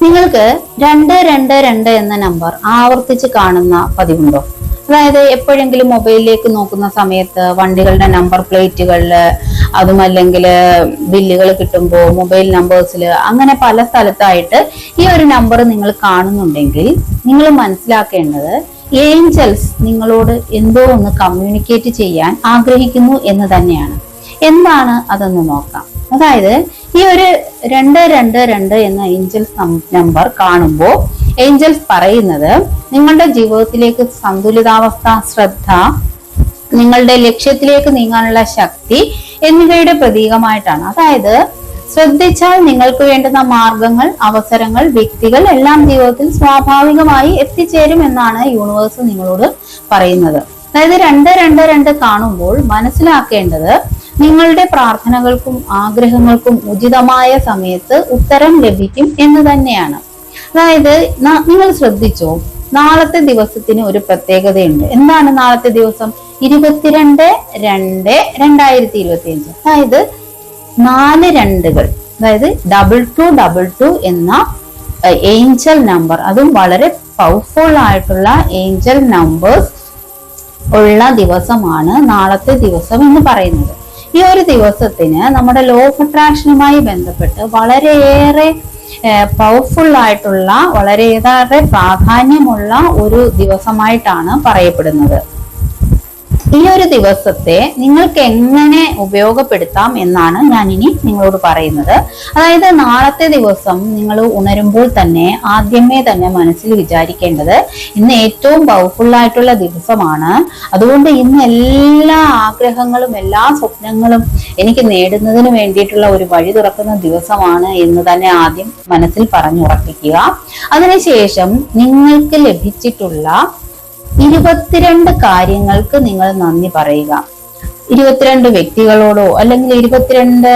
നിങ്ങൾക്ക് 222 എന്ന നമ്പർ ആവർത്തിച്ച് കാണുന്ന പതിവുണ്ടോ? അതായത് എപ്പോഴെങ്കിലും മൊബൈലിലേക്ക് നോക്കുന്ന സമയത്ത് വണ്ടികളുടെ നമ്പർ പ്ലേറ്റുകളിൽ, അതുമല്ലെങ്കിൽ ബില്ലുകൾ കിട്ടുമ്പോൾ മൊബൈൽ നമ്പേഴ്സിൽ, അങ്ങനെ പല സ്ഥലത്തായിട്ട് ഈ ഒരു നമ്പർ നിങ്ങൾ കാണുന്നുണ്ടെങ്കിൽ നിങ്ങൾ മനസ്സിലാക്കേണ്ടത് ഏഞ്ചൽസ് നിങ്ങളോട് എന്തോ ഒന്ന് കമ്മ്യൂണിക്കേറ്റ് ചെയ്യാൻ ആഗ്രഹിക്കുന്നു എന്ന് തന്നെയാണ്. എന്താണ് അതെന്ന് നോക്കാം. അതായത് ഈ ഒരു 222 എന്ന ഏഞ്ചൽസ് നമ്പർ കാണുമ്പോൾ ഏഞ്ചൽസ് പറയുന്നത് നിങ്ങളുടെ ജീവിതത്തിലേക്ക് സന്തുലിതാവസ്ഥ, ശ്രദ്ധ, നിങ്ങളുടെ ലക്ഷ്യത്തിലേക്ക് നീങ്ങാനുള്ള ശക്തി എന്നിവയുടെ പ്രതീകമായിട്ടാണ്. അതായത് ശ്രദ്ധിച്ചാൽ നിങ്ങൾക്ക് വേണ്ടുന്ന മാർഗങ്ങൾ, അവസരങ്ങൾ, വ്യക്തികൾ എല്ലാം ജീവിതത്തിൽ സ്വാഭാവികമായി എത്തിച്ചേരും എന്നാണ് യൂണിവേഴ്സ് നിങ്ങളോട് പറയുന്നത്. അതായത് 222 കാണുമ്പോൾ മനസ്സിലാക്കേണ്ടത് നിങ്ങളുടെ പ്രാർത്ഥനകൾക്കും ആഗ്രഹങ്ങൾക്കും ഉചിതമായ സമയത്ത് ഉത്തരം ലഭിക്കും എന്ന് തന്നെയാണ്. അതായത് നിങ്ങൾ ശ്രദ്ധിച്ചോ, നാളത്തെ ദിവസത്തിന് ഒരു പ്രത്യേകതയുണ്ട്. എന്താണ് നാളത്തെ ദിവസം? 22/2/2025. അതായത് 4 2കൾ, അതായത് 2222 എന്ന ഏഞ്ചൽ നമ്പർ, അതും വളരെ പവർഫുൾ ആയിട്ടുള്ള ഏഞ്ചൽ നമ്പേഴ്സ് ഉള്ള ദിവസമാണ് നാളത്തെ ദിവസം എന്ന് പറയുന്നത്. ഈ ഒരു ദിവസത്തിന് നമ്മുടെ ലോ ഓഫ് അട്രാക്ഷനുമായി ബന്ധപ്പെട്ട് വളരെയേറെ പവർഫുൾ ആയിട്ടുള്ള, വളരെയേറെ പ്രാധാന്യമുള്ള ഒരു ദിവസമായിട്ടാണ് പറയപ്പെടുന്നത്. ഈ ഒരു ദിവസത്തെ നിങ്ങൾക്ക് എങ്ങനെ ഉപയോഗപ്പെടുത്താം എന്നാണ് ഞാൻ ഇനി നിങ്ങളോട് പറയുന്നത്. അതായത് നാളത്തെ ദിവസം നിങ്ങൾ ഉണരുമ്പോൾ തന്നെ ആദ്യമേ തന്നെ മനസ്സിൽ വിചാരിക്കേണ്ടത് ഇന്ന് ഏറ്റവും പവർഫുൾ ആയിട്ടുള്ള ദിവസമാണ്. അതുകൊണ്ട് ഇന്ന് എല്ലാ ആഗ്രഹങ്ങളും എല്ലാ സ്വപ്നങ്ങളും എനിക്ക് നേടുന്നതിന് വേണ്ടിയിട്ടുള്ള ഒരു വഴി തുറക്കുന്ന ദിവസമാണ് എന്ന് തന്നെ ആദ്യം മനസ്സിൽ പറഞ്ഞുറപ്പിക്കുക. അതിനുശേഷം നിങ്ങൾക്ക് ലഭിച്ചിട്ടുള്ള 22 കാര്യങ്ങൾക്ക് നിങ്ങൾ നന്ദി പറയുക. 22 വ്യക്തികളോടോ അല്ലെങ്കിൽ 22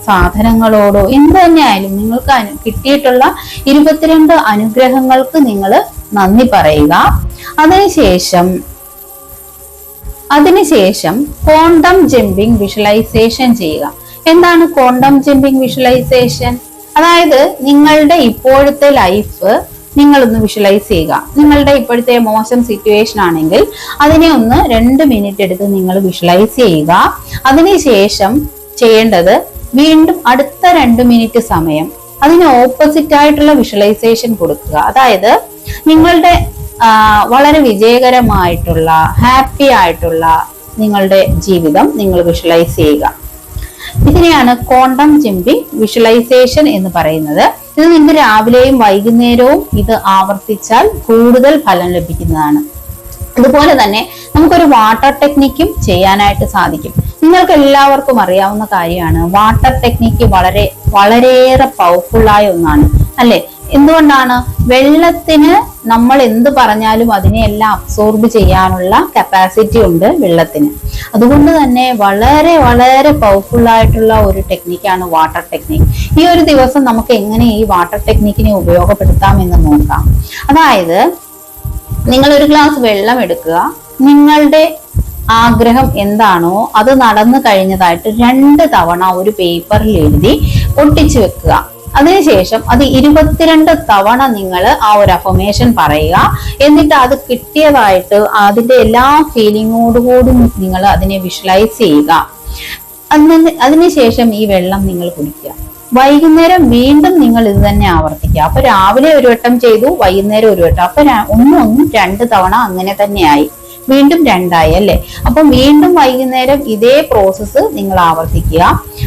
സാധനങ്ങളോടോ എന്ത് തന്നെയായാലും നിങ്ങൾക്ക് കിട്ടിയിട്ടുള്ള 22 അനുഗ്രഹങ്ങൾക്ക് നിങ്ങൾ നന്ദി പറയുക. അതിനുശേഷം ക്വാണ്ടം ജമ്പിംഗ് വിഷ്വലൈസേഷൻ ചെയ്യുക. എന്താണ് ക്വാണ്ടം ജമ്പിംഗ് വിഷ്വലൈസേഷൻ? അതായത് നിങ്ങളുടെ ഇപ്പോഴത്തെ ലൈഫ് നിങ്ങളൊന്ന് വിഷ്വലൈസ് ചെയ്യുക. നിങ്ങളുടെ ഇപ്പോഴത്തെ മോശം സിറ്റുവേഷൻ ആണെങ്കിൽ അതിനെ ഒന്ന് 2 മിനിറ്റ് എടുത്ത് നിങ്ങൾ വിഷ്വലൈസ് ചെയ്യുക. അതിനുശേഷം ചെയ്യേണ്ടത് വീണ്ടും അടുത്ത 2 മിനിറ്റ് സമയം അതിന് ഓപ്പോസിറ്റ് ആയിട്ടുള്ള വിഷ്വലൈസേഷൻ കൊടുക്കുക. അതായത് നിങ്ങളുടെ വളരെ വിജയകരമായിട്ടുള്ള, ഹാപ്പി ആയിട്ടുള്ള നിങ്ങളുടെ ജീവിതം നിങ്ങൾ വിഷ്വലൈസ് ചെയ്യുക. ഇതിനെയാണ് ക്വാണ്ടം ജമ്പിംഗ് വിഷ്വലൈസേഷൻ എന്ന് പറയുന്നത്. ഇത് നിങ്ങൾക്ക് രാവിലെയും വൈകുന്നേരവും ഇത് ആവർത്തിച്ചാൽ കൂടുതൽ ഫലം ലഭിക്കുന്നതാണ്. അതുപോലെ തന്നെ നമുക്കൊരു വാട്ടർ ടെക്നിക്കും ചെയ്യാനായിട്ട് സാധിക്കും. നിങ്ങൾക്ക് എല്ലാവർക്കും അറിയാവുന്ന കാര്യമാണ്, വാട്ടർ ടെക്നിക്ക് വളരെയേറെ പവർഫുൾ ആയ ഒന്നാണ്, അല്ലെ? എന്തുകൊണ്ടാണ്? വെള്ളത്തിന് നമ്മൾ എന്ത് പറഞ്ഞാലും അതിനെ എല്ലാം അബ്സോർബ് ചെയ്യാനുള്ള കപ്പാസിറ്റി ഉണ്ട് വെള്ളത്തിന്. അതുകൊണ്ട് തന്നെ വളരെ വളരെ പവർഫുൾ ആയിട്ടുള്ള ഒരു ടെക്നിക്കാണ് വാട്ടർ ടെക്നിക്ക്. ഈ ഒരു ദിവസം നമുക്ക് എങ്ങനെ ഈ വാട്ടർ ടെക്നിക്കിനെ ഉപയോഗപ്പെടുത്താം എന്ന് നോക്കാം. അതായത് നിങ്ങൾ ഒരു ഗ്ലാസ് വെള്ളം എടുക്കുക. നിങ്ങളുടെ ആഗ്രഹം എന്താണോ അത് നടന്നു കഴിഞ്ഞതായിട്ട് 2 തവണ ഒരു പേപ്പറിൽ എഴുതി ഒട്ടിച്ചു വെക്കുക. അതിനുശേഷം അത് 22 തവണ നിങ്ങൾ ആ ഒരു അഫർമേഷൻ പറയുക. എന്നിട്ട് അത് കിട്ടിയതായിട്ട് അതിന്റെ എല്ലാ ഫീലിങ്ങോടുകൂടി നിങ്ങൾ അതിനെ വിഷ്വലൈസ് ചെയ്യുക. അതിനുശേഷം ഈ വെള്ളം നിങ്ങൾ കുടിക്കുക. വൈകുന്നേരം വീണ്ടും നിങ്ങൾ ഇത് തന്നെ ആവർത്തിക്കുക. അപ്പൊ രാവിലെ ഒരു വട്ടം ചെയ്തു, വൈകുന്നേരം ഒരു വട്ടം, അപ്പൊ 2 തവണ അങ്ങനെ തന്നെയായി, വീണ്ടും 2 ആയി, അല്ലെ? അപ്പൊ വീണ്ടും വൈകുന്നേരം ഇതേ പ്രോസസ്സ് നിങ്ങൾ ആവർത്തിക്കുക.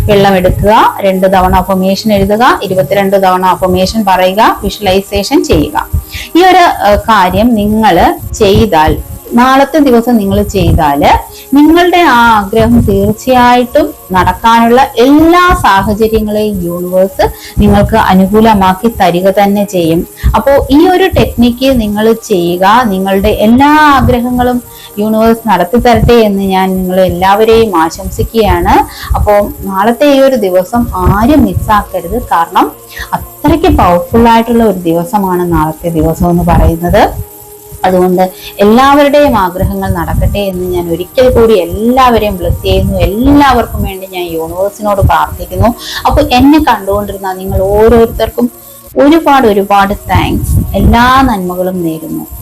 വെള്ളം എടുക്കുക, 2 തവണ അഫർമേഷൻ എഴുതുക, 22 തവണ അഫർമേഷൻ പറയുക, വിഷ്വലൈസേഷൻ ചെയ്യുക. ഈ ഒരു കാര്യം നിങ്ങൾ ചെയ്താൽ, നാളത്തെ ദിവസം നിങ്ങൾ ചെയ്താൽ നിങ്ങളുടെ ആ ആഗ്രഹം തീർച്ചയായിട്ടും നടക്കാനുള്ള എല്ലാ സാഹചര്യങ്ങളെയും യൂണിവേഴ്സ് നിങ്ങൾക്ക് അനുകൂലമാക്കി തരിക തന്നെ ചെയ്യും. അപ്പോൾ ഈ ഒരു ടെക്നിക്ക് നിങ്ങൾ ചെയ്യുക. നിങ്ങളുടെ എല്ലാ ആഗ്രഹങ്ങളും യൂണിവേഴ്സ് നടത്തി തരട്ടെ എന്ന് ഞാൻ നിങ്ങൾ എല്ലാവരെയും ആശംസിക്കുകയാണ്. അപ്പോൾ നാളത്തെ ഈ ഒരു ദിവസം ആരും മിസ്സാക്കരുത്. കാരണം അത്രയ്ക്ക് പവർഫുൾ ആയിട്ടുള്ള ഒരു ദിവസമാണ് നാളത്തെ ദിവസം എന്ന് പറയുന്നത്. അതുകൊണ്ട് എല്ലാവരുടെയും ആഗ്രഹങ്ങൾ നടക്കട്ടെ എന്ന് ഞാൻ ഒരിക്കൽ കൂടി എല്ലാവരെയും ബ്ലെസ് ചെയ്യുന്നു. എല്ലാവർക്കും വേണ്ടി ഞാൻ യൂണിവേഴ്സിനോട് പ്രാർത്ഥിക്കുന്നു. അപ്പൊ എന്നെ കണ്ടുകൊണ്ടിരുന്ന നിങ്ങൾ ഓരോരുത്തർക്കും ഒരുപാട് ഒരുപാട് താങ്ക്സ്. എല്ലാ നന്മകളും നേരുന്നു.